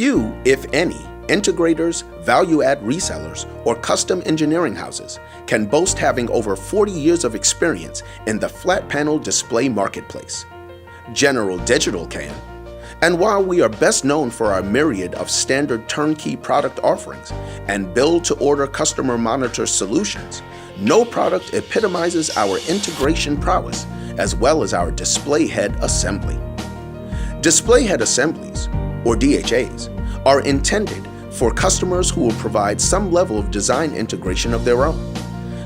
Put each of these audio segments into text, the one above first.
Few, if any, integrators, value-add resellers, or custom engineering houses can boast having over 40 years of experience in the flat panel display marketplace. General Digital can. And while we are best known for our myriad of standard turnkey product offerings and build-to-order customer monitor solutions, no product epitomizes our integration prowess as well as our display head assembly. Display head assemblies, or DHAs, are intended for customers who will provide some level of design integration of their own.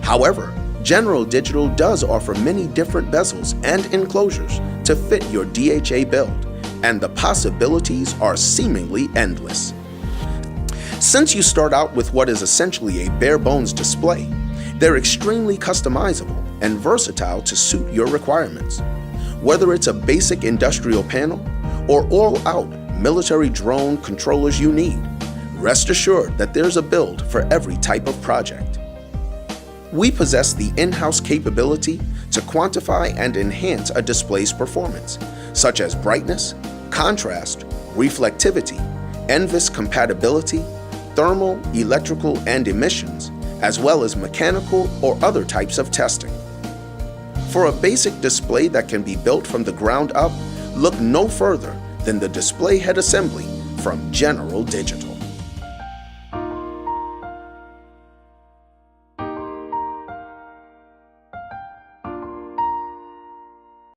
However, General Digital does offer many different bezels and enclosures to fit your DHA build, and the possibilities are seemingly endless. Since you start out with what is essentially a bare-bones display, they're extremely customizable and versatile to suit your requirements. Whether it's a basic industrial panel or all-out military drone controllers you need, rest assured that there's a build for every type of project. We possess the in-house capability to quantify and enhance a display's performance, such as brightness, contrast, reflectivity, NVIS compatibility, thermal, electrical, and emissions, as well as mechanical or other types of testing. For a basic display that can be built from the ground up, look no further than the display head assembly from General Digital.